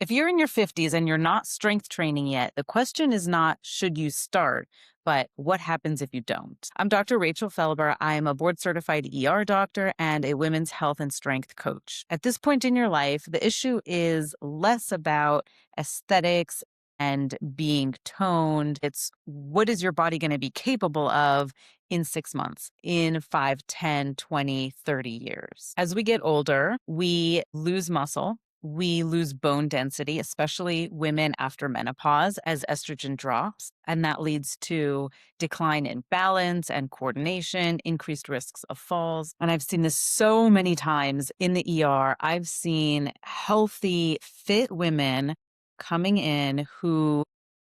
If you're in your 50s and you're not strength training yet, the question is not, should you start, but what happens if you don't? I'm Dr. Rachel Felber. I am a board certified ER doctor and a women's health and strength coach. At this point in your life, the issue is less about aesthetics and being toned. It's what is your body going to be capable of in 6 months, in 5, 10, 20, 30 years. As we get older, we lose muscle. We lose bone density, especially women after menopause, as estrogen drops. And that leads to decline in balance and coordination, increased risks of falls. And I've seen this so many times in the ER. I've seen healthy, fit women coming in who,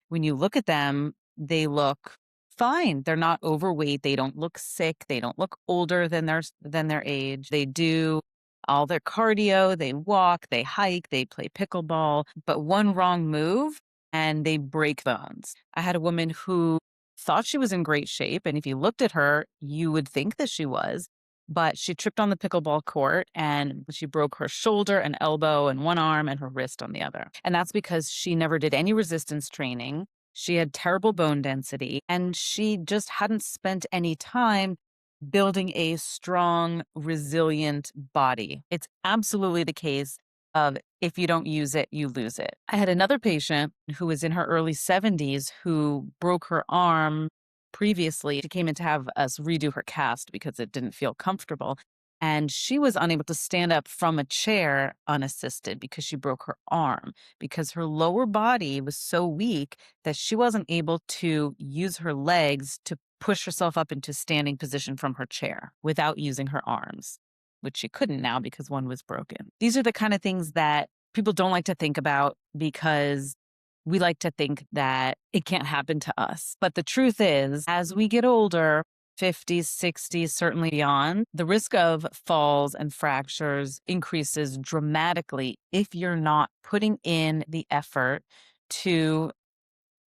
when you look at them, they look fine. They're not overweight. They don't look sick. They don't look older than their age. They do all their cardio, they walk, they hike, they play pickleball, but one wrong move and they break bones. I had a woman who thought she was in great shape, and if you looked at her, you would think that she was, but she tripped on the pickleball court and she broke her shoulder and elbow and one arm and her wrist on the other. And that's because she never did any resistance training. She had terrible bone density and she just hadn't spent any time building a strong, resilient body. It's absolutely the case of if you don't use it, you lose it. I had another patient who was in her early 70s who broke her arm previously. She came in to have us redo her cast because it didn't feel comfortable. And she was unable to stand up from a chair unassisted because she broke her arm, because her lower body was so weak that she wasn't able to use her legs to push herself up into standing position from her chair without using her arms, which she couldn't now because one was broken. These are the kind of things that people don't like to think about because we like to think that it can't happen to us. But the truth is, as we get older, 50s, 60s, certainly beyond, the risk of falls and fractures increases dramatically if you're not putting in the effort to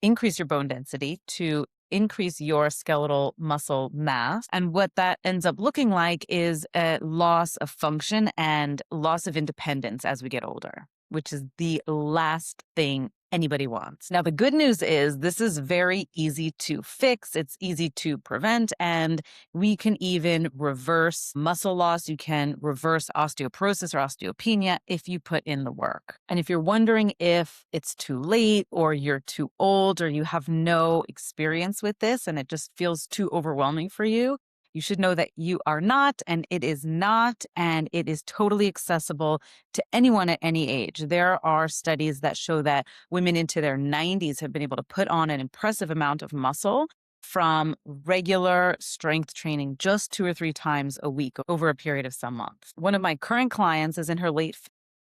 increase your bone density, to increase your skeletal muscle mass. And what that ends up looking like is a loss of function and loss of independence as we get older, which is the last thing anybody wants. Now, the good news is this is very easy to fix. It's easy to prevent, and we can even reverse muscle loss. You can reverse osteoporosis or osteopenia if you put in the work. And if you're wondering if it's too late or you're too old or you have no experience with this and it just feels too overwhelming for you, you should know that you are not, and it is not, and it is totally accessible to anyone at any age. There are studies that show that women into their 90s have been able to put on an impressive amount of muscle from regular strength training just 2 or 3 times a week over a period of some months. One of my current clients is in her late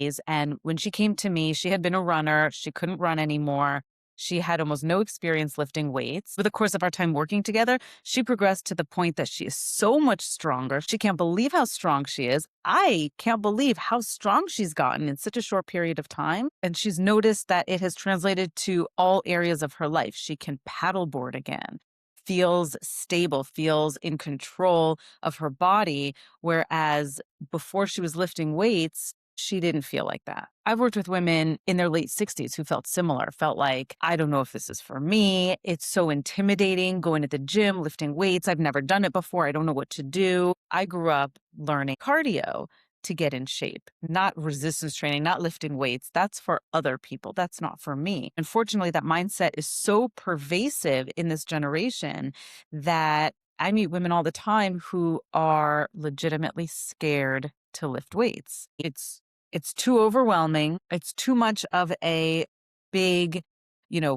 50s, and when she came to me, she had been a runner. She couldn't run anymore. She had almost no experience lifting weights. Over the course of our time working together, she progressed to the point that she is so much stronger. She can't believe how strong she is. I can't believe how strong she's gotten in such a short period of time. And she's noticed that it has translated to all areas of her life. She can paddleboard again, feels stable, feels in control of her body, whereas before she was lifting weights, she didn't feel like that. I've worked with women in their late 60s who felt similar, felt like, I don't know if this is for me. It's so intimidating going to the gym, lifting weights. I've never done it before. I don't know what to do. I grew up learning cardio to get in shape, not resistance training, not lifting weights. That's for other people. That's not for me. Unfortunately, that mindset is so pervasive in this generation that I meet women all the time who are legitimately scared to lift weights. It's too overwhelming. It's too much of a big,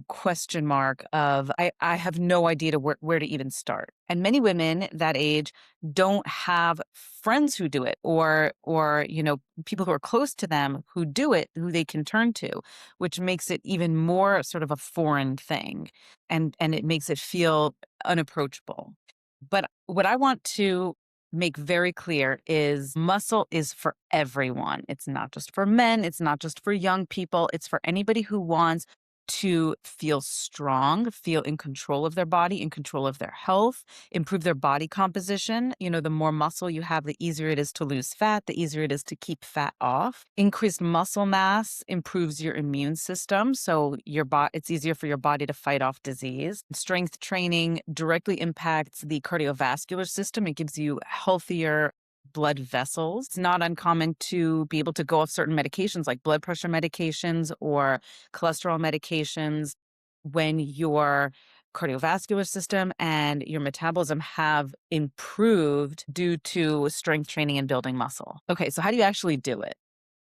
question mark of I have no idea where to even start. And many women that age don't have friends who do it or people who are close to them who do it, who they can turn to, which makes it even more sort of a foreign thing and it makes it feel unapproachable. But what I want to make very clear is muscle is for everyone. It's not just for men. It's not just for young people. It's for anybody who wants to feel strong, feel in control of their body, in control of their health, improve their body composition. The more muscle you have, the easier it is to lose fat, the easier it is to keep fat off. Increased muscle mass improves your immune system, so it's easier for your body to fight off disease. Strength training directly impacts the cardiovascular system. It gives you healthier blood vessels. It's not uncommon to be able to go off certain medications like blood pressure medications or cholesterol medications when your cardiovascular system and your metabolism have improved due to strength training and building muscle. Okay, so how do you actually do it?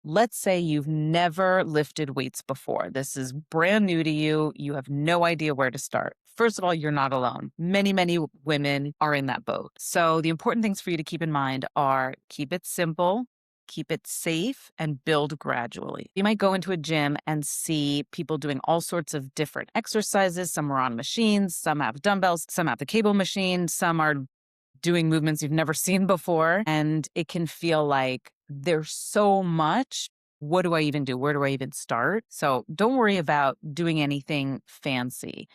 Let's say you've never lifted weights before. This is brand new to you. You have no idea where to start. First of all, you're not alone. Many, many women are in that boat. So the important things for you to keep in mind are keep it simple, keep it safe, and build gradually. You might go into a gym and see people doing all sorts of different exercises. Some are on machines, some have dumbbells, some have the cable machine, some are doing movements you've never seen before. And it can feel like there's so much. What do I even do? Where do I even start? So don't worry about doing anything fancy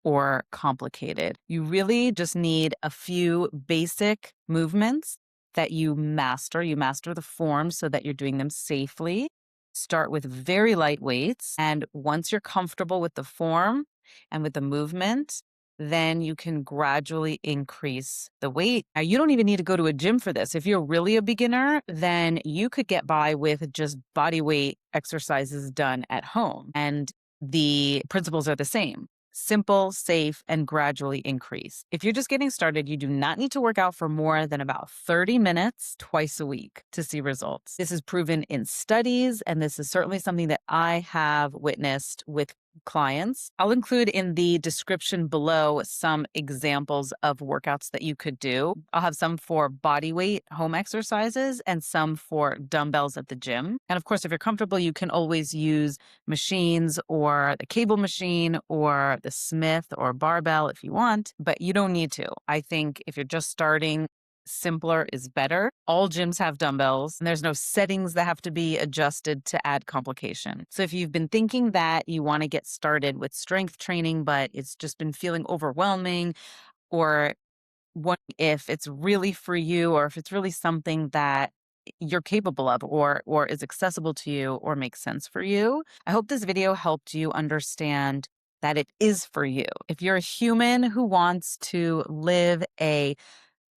or complicated. You really just need a few basic movements that you master. You master the form so that you're doing them safely. Start with very light weights. And once you're comfortable with the form and with the movement, then you can gradually increase the weight. Now, you don't even need to go to a gym for this. If you're really a beginner, then you could get by with just body weight exercises done at home. And the principles are the same. Simple, safe, and gradually increase. If you're just getting started, you do not need to work out for more than about 30 minutes twice a week to see results. This is proven in studies, and this is certainly something that I have witnessed with clients. I'll include in the description below some examples of workouts that you could do. I'll have some for body weight home exercises and some for dumbbells at the gym. And of course, if you're comfortable, you can always use machines or the cable machine or the Smith or barbell if you want, but you don't need to. I think if you're just starting, simpler is better. All gyms have dumbbells, and there's no settings that have to be adjusted to add complication. So if you've been thinking that you want to get started with strength training, but it's just been feeling overwhelming, or wondering if it's really for you, or if it's really something that you're capable of or is accessible to you or makes sense for you, I hope this video helped you understand that it is for you. If you're a human who wants to live a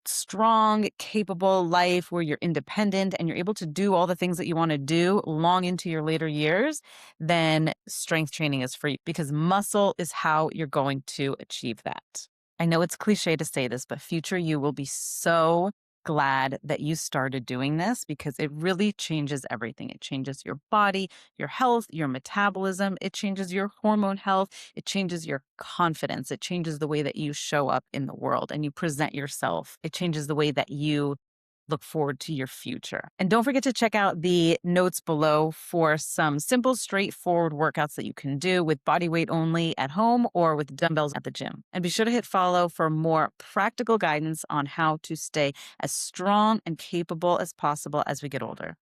strong, capable life where you're independent and you're able to do all the things that you want to do long into your later years, then strength training is for you, because muscle is how you're going to achieve that. I know it's cliche to say this, but future you will be so glad that you started doing this, because it really changes everything. It changes your body, your health, your metabolism. It changes your hormone health. It changes your confidence. It changes the way that you show up in the world and you present yourself. It changes the way that you look forward to your future. And don't forget to check out the notes below for some simple, straightforward workouts that you can do with body weight only at home or with dumbbells at the gym. And be sure to hit follow for more practical guidance on how to stay as strong and capable as possible as we get older.